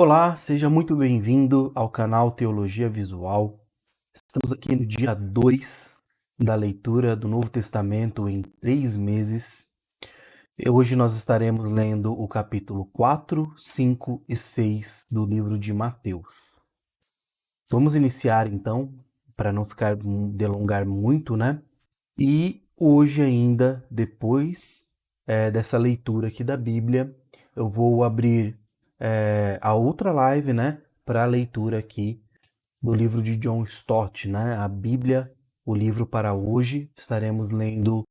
Olá, seja muito bem-vindo ao canal Teologia Visual. Estamos aqui no dia 2 da leitura do Novo Testamento em 3 meses. E hoje nós estaremos lendo o capítulo 4, 5 e 6 do livro de Mateus. Vamos iniciar então, para não delongar muito, né? E hoje ainda, depois dessa leitura aqui da Bíblia, eu vou abrir a outra live, né, para a leitura aqui do livro de John Stott, né, a Bíblia, o livro para hoje. Estaremos lendo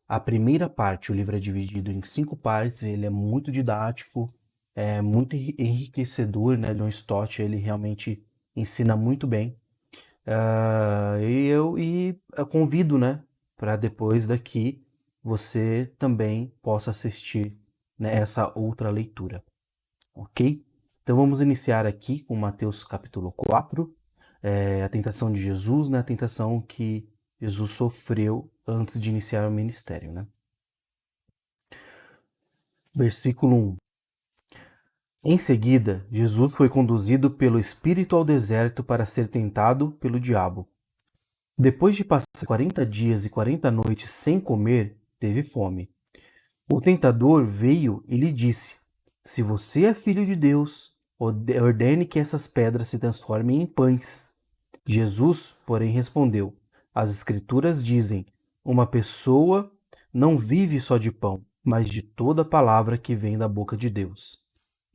a primeira parte. O livro é dividido em 5 partes, ele é muito didático, é muito enriquecedor, né, John Stott, ele realmente ensina muito bem. Eu convido, né, para depois daqui você também possa assistir, né, essa outra leitura, ok? Então vamos iniciar aqui com Mateus capítulo 4, a tentação de Jesus, né, a tentação que Jesus sofreu antes de iniciar o ministério, né? Versículo 1. Em seguida, Jesus foi conduzido pelo Espírito ao deserto para ser tentado pelo diabo. Depois de passar 40 dias e 40 noites sem comer, teve fome. O tentador veio e lhe disse: Se você é filho de Deus, ordene que essas pedras se transformem em pães. Jesus, porém, respondeu: As Escrituras dizem: Uma pessoa não vive só de pão, mas de toda palavra que vem da boca de Deus.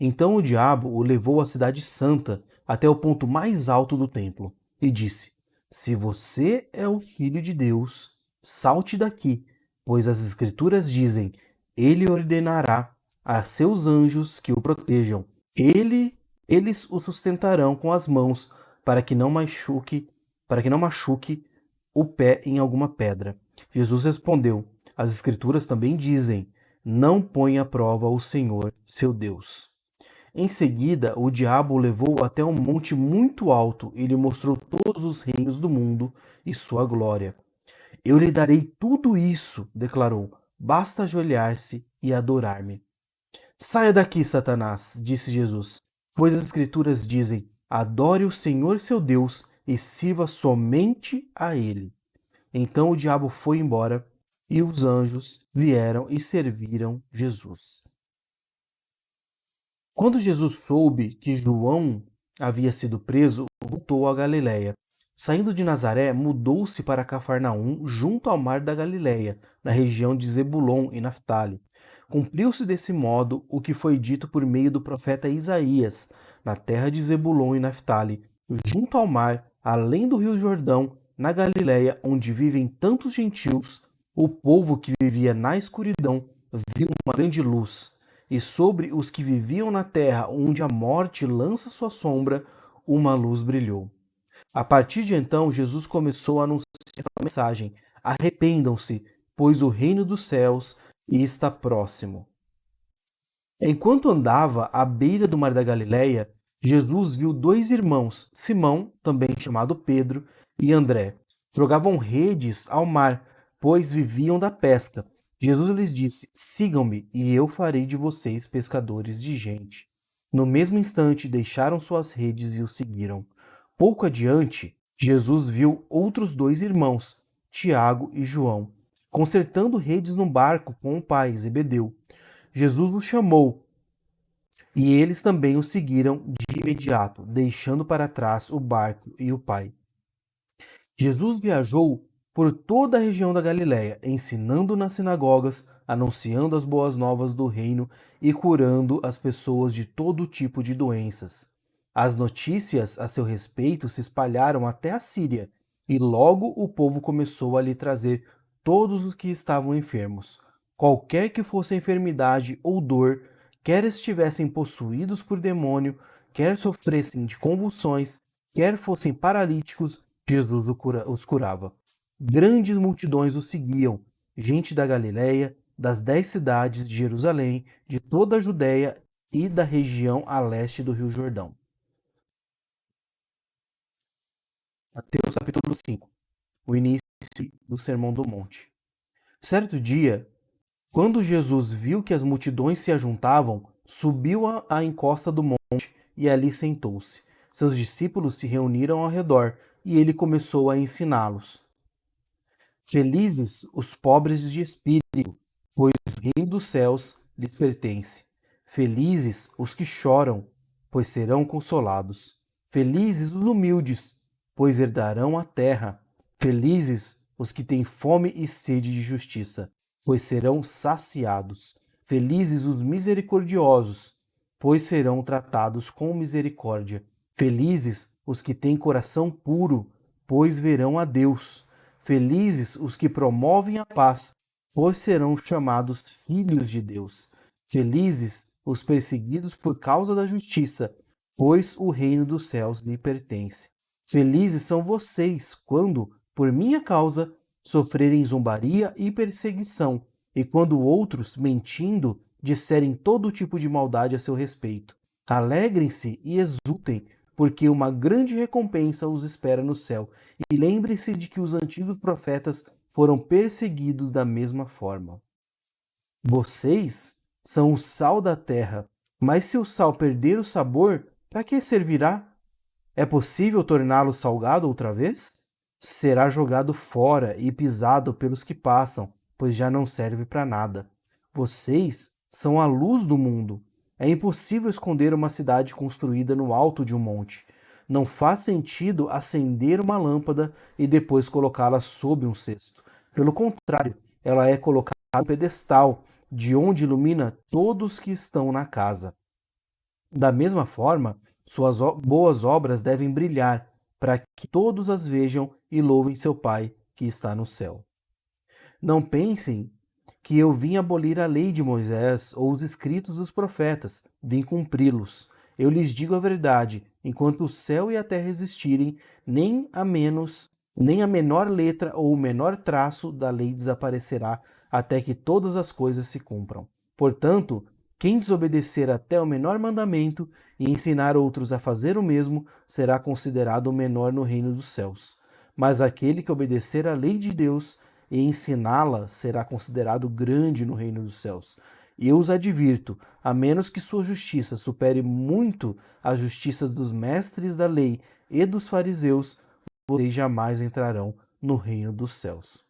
Então o diabo o levou à cidade santa, até o ponto mais alto do templo, e disse: Se você é o filho de Deus, salte daqui, pois as Escrituras dizem: Ele ordenará a seus anjos que o protejam. Eles o sustentarão com as mãos, para que não machuque o pé em alguma pedra. Jesus respondeu: As Escrituras também dizem: Não ponha à prova o Senhor, seu Deus. Em seguida, o diabo o levou até um monte muito alto e lhe mostrou todos os reinos do mundo e sua glória. Eu lhe darei tudo isso, declarou. Basta ajoelhar-se e adorar-me. Saia daqui, Satanás, disse Jesus, pois as Escrituras dizem: adore o Senhor seu Deus e sirva somente a Ele. Então o diabo foi embora e os anjos vieram e serviram Jesus. Quando Jesus soube que João havia sido preso, voltou a Galiléia. Saindo de Nazaré, mudou-se para Cafarnaum, junto ao mar da Galiléia, na região de Zebulon e Naftali. Cumpriu-se desse modo o que foi dito por meio do profeta Isaías: na terra de Zebulon e Naftali, junto ao mar, além do rio Jordão, na Galiléia, onde vivem tantos gentios, o povo que vivia na escuridão viu uma grande luz. E sobre os que viviam na terra, onde a morte lança sua sombra, uma luz brilhou. A partir de então, Jesus começou a anunciar a mensagem: arrependam-se, pois o reino dos céus está próximo. Enquanto andava à beira do mar da Galileia, Jesus viu 2 irmãos, Simão, também chamado Pedro, e André. Jogavam redes ao mar, pois viviam da pesca. Jesus lhes disse: sigam-me, e eu farei de vocês pescadores de gente. No mesmo instante, deixaram suas redes e o seguiram. Pouco adiante, Jesus viu outros 2 irmãos, Tiago e João, consertando redes no barco com o pai, Zebedeu. Jesus os chamou e eles também o seguiram de imediato, deixando para trás o barco e o pai. Jesus viajou por toda a região da Galiléia, ensinando nas sinagogas, anunciando as boas novas do reino e curando as pessoas de todo tipo de doenças. As notícias a seu respeito se espalharam até a Síria, e logo o povo começou a lhe trazer todos os que estavam enfermos, qualquer que fosse a enfermidade ou dor, quer estivessem possuídos por demônio, quer sofressem de convulsões, quer fossem paralíticos, Jesus os curava. Grandes multidões o seguiam, gente da Galiléia, das 10 cidades de Jerusalém, de toda a Judéia e da região a leste do Rio Jordão. Mateus capítulo 5, o início do Sermão do Monte. Certo dia, quando Jesus viu que as multidões se ajuntavam, subiu à encosta do monte e ali sentou-se. Seus discípulos se reuniram ao redor e ele começou a ensiná-los. Felizes os pobres de espírito, pois o reino dos céus lhes pertence. Felizes os que choram, pois serão consolados. Felizes os humildes, pois herdarão a terra. Felizes os que têm fome e sede de justiça, pois serão saciados. Felizes os misericordiosos, pois serão tratados com misericórdia. Felizes os que têm coração puro, pois verão a Deus. Felizes os que promovem a paz, pois serão chamados filhos de Deus. Felizes os perseguidos por causa da justiça, pois o reino dos céus lhe pertence. Felizes são vocês quando, por minha causa, sofrerem zombaria e perseguição, e quando outros, mentindo, disserem todo tipo de maldade a seu respeito. Alegrem-se e exultem, porque uma grande recompensa os espera no céu. E lembre-se de que os antigos profetas foram perseguidos da mesma forma. Vocês são o sal da terra, mas se o sal perder o sabor, para que servirá? É possível torná-lo salgado outra vez? Será jogado fora e pisado pelos que passam, pois já não serve para nada. Vocês são a luz do mundo. É impossível esconder uma cidade construída no alto de um monte. Não faz sentido acender uma lâmpada e depois colocá-la sob um cesto. Pelo contrário, ela é colocada em um pedestal, de onde ilumina todos que estão na casa. Da mesma forma, suas boas obras devem brilhar, para que todos as vejam e louvem seu Pai que está no céu. Não pensem que eu vim abolir a lei de Moisés ou os escritos dos profetas, vim cumpri-los. Eu lhes digo a verdade, enquanto o céu e a terra existirem, nem a menor letra ou o menor traço da lei desaparecerá, até que todas as coisas se cumpram. Portanto, quem desobedecer até o menor mandamento e ensinar outros a fazer o mesmo, será considerado o menor no reino dos céus. Mas aquele que obedecer à lei de Deus e ensiná-la será considerado grande no reino dos céus. E eu os advirto, a menos que sua justiça supere muito as justiças dos mestres da lei e dos fariseus, vocês jamais entrarão no reino dos céus.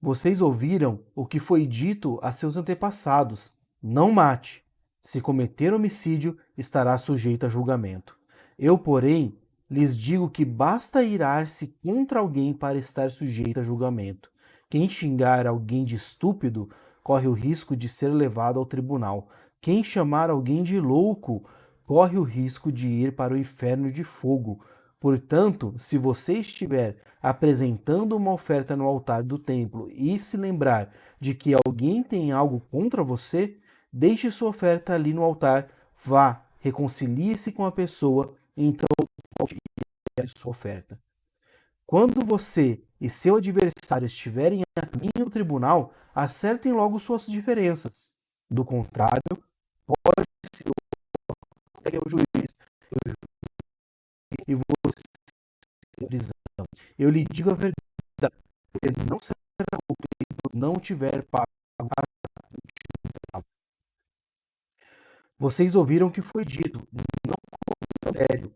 Vocês ouviram o que foi dito a seus antepassados: não mate. Se cometer homicídio, estará sujeito a julgamento. Eu, porém, lhes digo que basta irar-se contra alguém para estar sujeito a julgamento. Quem xingar alguém de estúpido corre o risco de ser levado ao tribunal. Quem chamar alguém de louco corre o risco de ir para o inferno de fogo. Portanto, se você estiver apresentando uma oferta no altar do templo e se lembrar de que alguém tem algo contra você, deixe sua oferta ali no altar, vá, reconcilie-se com a pessoa, então volte e pegue sua oferta. Quando você e seu adversário estiverem a caminho do tribunal, acertem logo suas diferenças. Do contrário, pode ser o juiz e você ser prisão. Eu lhe digo a verdade, ele não será outro enquanto não tiver pago. Vocês ouviram o que foi dito, não cometam adultério.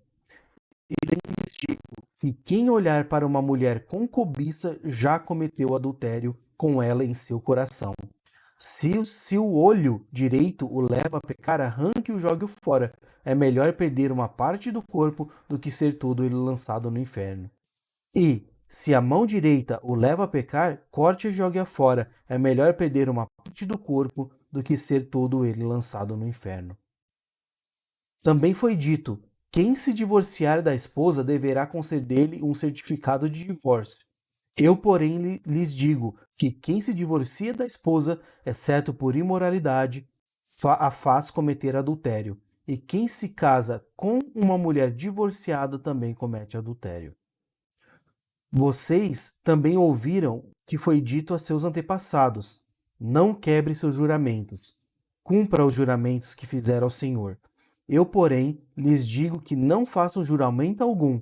E lhes digo que quem olhar para uma mulher com cobiça já cometeu adultério com ela em seu coração. Se o olho direito o leva a pecar, arranque e o jogue fora. É melhor perder uma parte do corpo do que ser todo ele lançado no inferno. E, se a mão direita o leva a pecar, corte e jogue-a fora. É melhor perder uma parte do corpo do que ser todo ele lançado no inferno. Também foi dito: quem se divorciar da esposa deverá conceder-lhe um certificado de divórcio. Eu, porém, lhes digo que quem se divorcia da esposa, exceto por imoralidade, a faz cometer adultério. E quem se casa com uma mulher divorciada também comete adultério. Vocês também ouviram que foi dito a seus antepassados: não quebre seus juramentos, cumpra os juramentos que fizeram ao Senhor. Eu, porém, lhes digo que não façam juramento algum.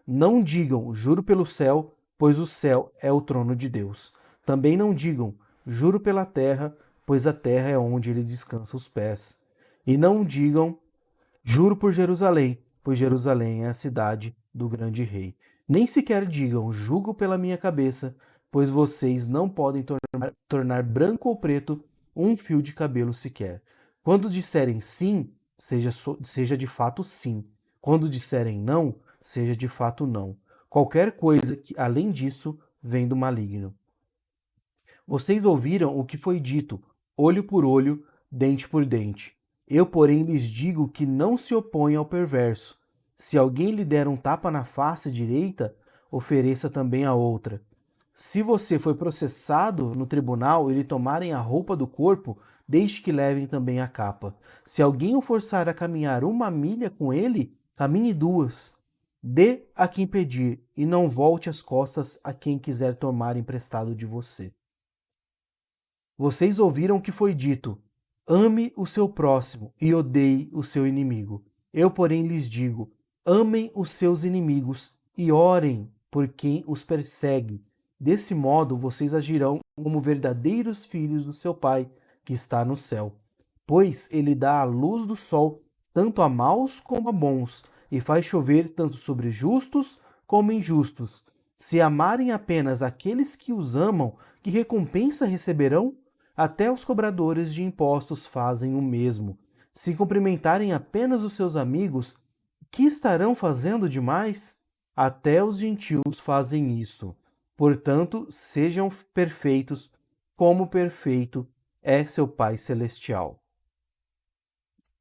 Não digam, juro pelo céu, pois o céu é o trono de Deus. Também não digam, juro pela terra, pois a terra é onde ele descansa os pés. E não digam, Juro por Jerusalém, pois Jerusalém é a cidade do grande rei. Nem sequer digam, julgo pela minha cabeça, pois vocês não podem tornar branco ou preto um fio de cabelo sequer. Quando disserem sim, seja de fato sim. Quando disserem não, seja de fato não. Qualquer coisa que, além disso, vem do maligno. Vocês ouviram o que foi dito, olho por olho, dente por dente. Eu, porém, lhes digo que não se oponha ao perverso. Se alguém lhe der um tapa na face direita, ofereça também a outra. Se você foi processado no tribunal e lhe tomarem a roupa do corpo, deixe que levem também a capa. Se alguém o forçar a caminhar 1 milha com ele, caminhe 2. Dê a quem pedir e não volte as costas a quem quiser tomar emprestado de você. Vocês ouviram o que foi dito: ame o seu próximo e odeie o seu inimigo. Eu, porém, lhes digo: amem os seus inimigos e orem por quem os persegue. Desse modo, vocês agirão como verdadeiros filhos do seu Pai, que está no céu. Pois ele dá a luz do sol tanto a maus como a bons, e faz chover tanto sobre justos como injustos. Se amarem apenas aqueles que os amam, que recompensa receberão? Até os cobradores de impostos fazem o mesmo. Se cumprimentarem apenas os seus amigos, que estarão fazendo demais? Até os gentios fazem isso. Portanto, sejam perfeitos, como perfeito é seu Pai Celestial.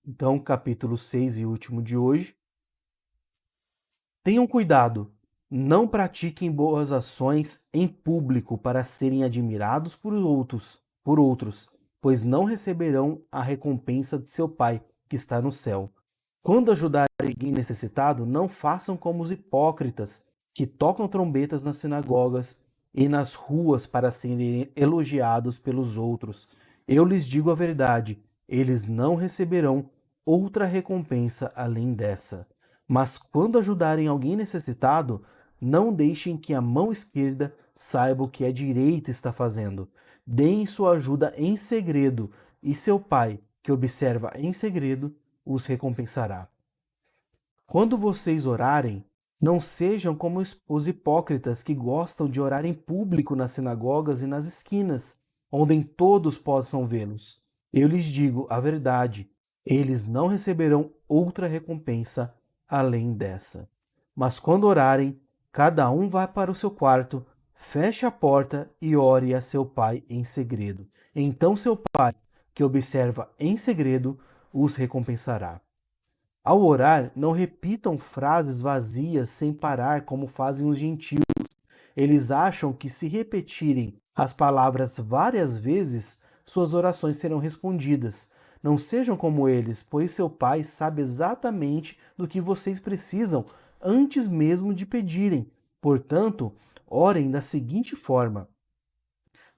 Então, capítulo 6 e último de hoje. Tenham cuidado, não pratiquem boas ações em público para serem admirados por outros, pois não receberão a recompensa de seu Pai, que está no céu. Quando ajudarem alguém necessitado, não façam como os hipócritas, que tocam trombetas nas sinagogas e nas ruas para serem elogiados pelos outros. Eu lhes digo a verdade, eles não receberão outra recompensa além dessa. Mas quando ajudarem alguém necessitado, não deixem que a mão esquerda saiba o que a direita está fazendo. Deem sua ajuda em segredo, e seu Pai, que observa em segredo, os recompensará. Quando vocês orarem, não sejam como os hipócritas que gostam de orar em público nas sinagogas e nas esquinas, onde todos possam vê-los. Eu lhes digo a verdade, eles não receberão outra recompensa além dessa. Mas quando orarem, cada um vá para o seu quarto, feche a porta e ore a seu Pai em segredo. Então seu Pai, que observa em segredo, os recompensará. Ao orar, não repitam frases vazias sem parar, como fazem os gentios. Eles acham que, se repetirem as palavras várias vezes, suas orações serão respondidas. Não sejam como eles, pois seu Pai sabe exatamente do que vocês precisam antes mesmo de pedirem. Portanto, orem da seguinte forma: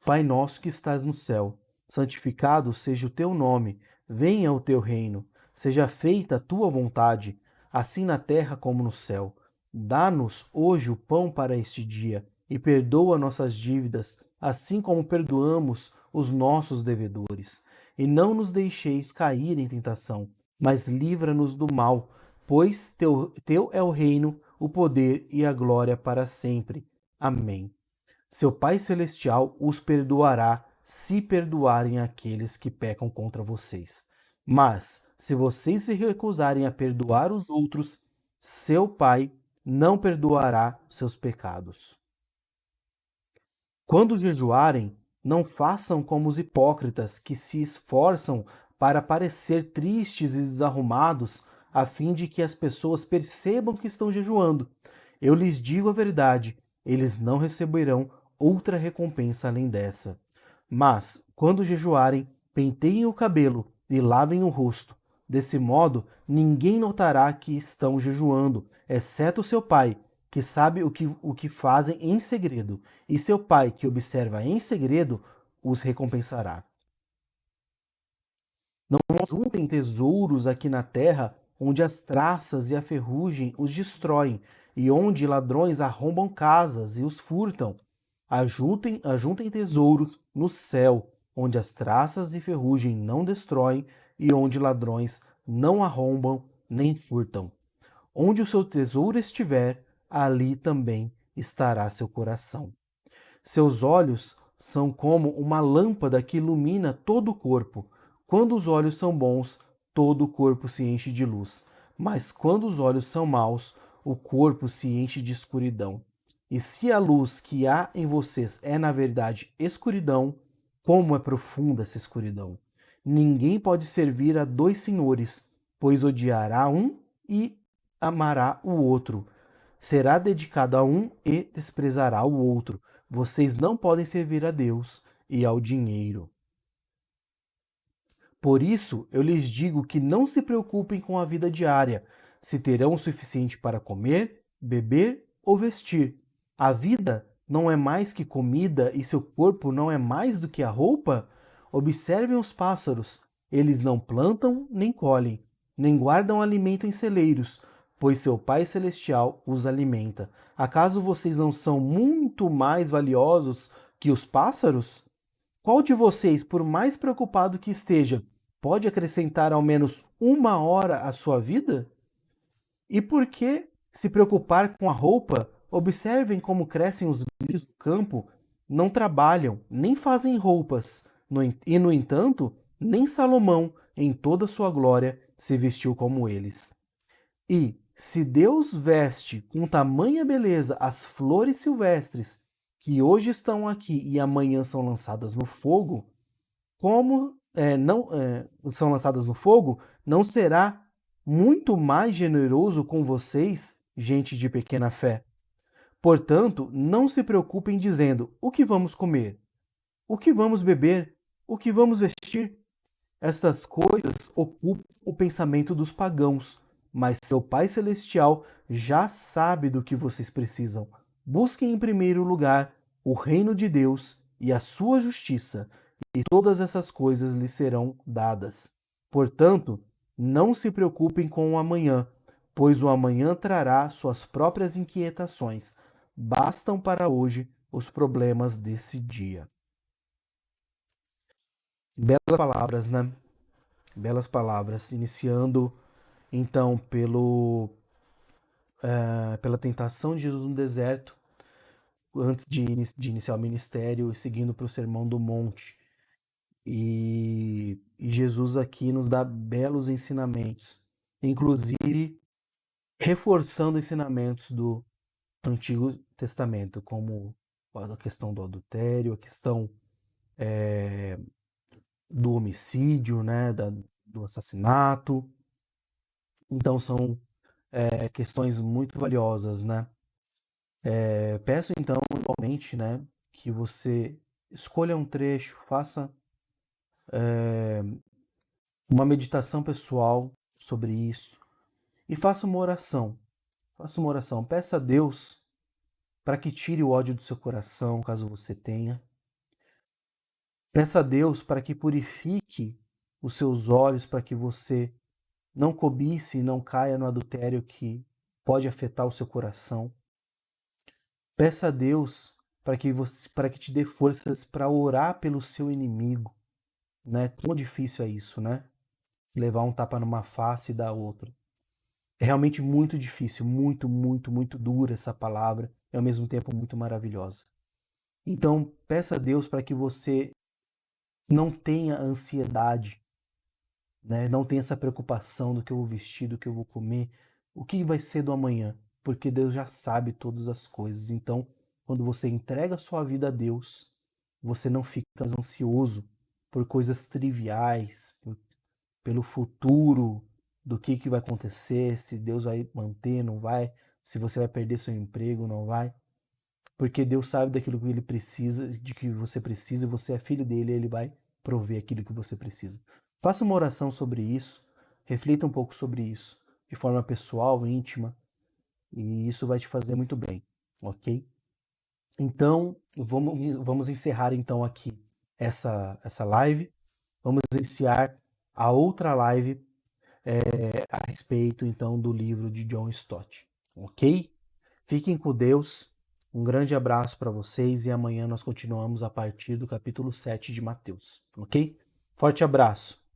Pai nosso que estás no céu, santificado seja o teu nome, venha o teu reino, seja feita a tua vontade, assim na terra como no céu. Dá-nos hoje o pão para este dia e perdoa nossas dívidas, assim como perdoamos os nossos devedores. E não nos deixeis cair em tentação, mas livra-nos do mal, pois teu é o reino, o poder e a glória para sempre. Amém. Seu Pai Celestial os perdoará se perdoarem aqueles que pecam contra vocês. Mas, se vocês se recusarem a perdoar os outros, seu Pai não perdoará seus pecados. Quando jejuarem, não façam como os hipócritas que se esforçam para parecer tristes e desarrumados, a fim de que as pessoas percebam que estão jejuando. Eu lhes digo a verdade, eles não receberão outra recompensa além dessa. Mas, quando jejuarem, penteiem o cabelo e lavem o rosto. Desse modo, ninguém notará que estão jejuando, exceto seu Pai, que sabe o que fazem em segredo, e seu Pai, que observa em segredo, os recompensará. Não juntem tesouros aqui na terra, onde as traças e a ferrugem os destroem, e onde ladrões arrombam casas e os furtam. Ajuntem tesouros no céu, onde as traças e ferrugem não destroem, e onde ladrões não arrombam nem furtam. Onde o seu tesouro estiver, ali também estará seu coração. Seus olhos são como uma lâmpada que ilumina todo o corpo. Quando os olhos são bons, todo o corpo se enche de luz. Mas quando os olhos são maus, o corpo se enche de escuridão. E se a luz que há em vocês é, na verdade, escuridão, como é profunda essa escuridão! Ninguém pode servir a dois senhores, pois odiará um e amará o outro. Será dedicado a um e desprezará o outro. Vocês não podem servir a Deus e ao dinheiro. Por isso, eu lhes digo que não se preocupem com a vida diária, se terão o suficiente para comer, beber ou vestir. A vida não é mais que comida e seu corpo não é mais do que a roupa? Observem os pássaros. Eles não plantam nem colhem, nem guardam alimento em celeiros, pois seu Pai Celestial os alimenta. Acaso vocês não são muito mais valiosos que os pássaros? Qual de vocês, por mais preocupado que esteja, pode acrescentar ao menos 1 hora à sua vida? E por que se preocupar com a roupa? Observem como crescem os lírios do campo, não trabalham, nem fazem roupas. E, no entanto, nem Salomão, em toda sua glória, se vestiu como eles. E, se Deus veste com tamanha beleza as flores silvestres, que hoje estão aqui e amanhã são lançadas no fogo, são lançadas no fogo, não será muito mais generoso com vocês, gente de pequena fé? Portanto, não se preocupem dizendo: o que vamos comer? O que vamos beber? O que vamos vestir? Estas coisas ocupam o pensamento dos pagãos, mas seu Pai Celestial já sabe do que vocês precisam. Busquem em primeiro lugar o reino de Deus e a sua justiça, e todas essas coisas lhes serão dadas. Portanto, não se preocupem com o amanhã, pois o amanhã trará suas próprias inquietações. Bastam para hoje os problemas desse dia. Belas palavras, né? Belas palavras, iniciando então pela tentação de Jesus no deserto, antes de iniciar o ministério, e seguindo para o Sermão do Monte. E Jesus aqui nos dá belos ensinamentos, inclusive reforçando ensinamentos do Antigo Testamento, como a questão do adultério, a questão do homicídio, né, do assassinato. Então são questões muito valiosas, né? Peço então, igualmente, né, que você escolha um trecho, faça uma meditação pessoal sobre isso e faça uma oração. Faça uma oração. Peça a Deus para que tire o ódio do seu coração, caso você tenha. Peça a Deus para que purifique os seus olhos, para que você não cobice e não caia no adultério que pode afetar o seu coração. Peça a Deus para que te dê forças para orar pelo seu inimigo, né? Quão difícil é isso, né? Levar um tapa numa face e dar outra. É realmente muito difícil, muito, muito, muito dura essa palavra e ao mesmo tempo muito maravilhosa. Então, peça a Deus para que você não tenha ansiedade, né? Não tenha essa preocupação do que eu vou vestir, do que eu vou comer, o que vai ser do amanhã, porque Deus já sabe todas as coisas. Então, quando você entrega a sua vida a Deus, você não fica ansioso por coisas triviais, pelo futuro, do que vai acontecer, se Deus vai manter, não vai, se você vai perder seu emprego, não vai. Porque Deus sabe daquilo que ele precisa, de que você precisa, e você é filho dele, e ele vai prover aquilo que você precisa. Faça uma oração sobre isso, reflita um pouco sobre isso, de forma pessoal, íntima, e isso vai te fazer muito bem, ok? Então, vamos encerrar então aqui essa live. Vamos iniciar a outra live a respeito então do livro de John Stott, ok? Fiquem com Deus, um grande abraço para vocês e amanhã nós continuamos a partir do capítulo 7 de Mateus, ok? Forte abraço!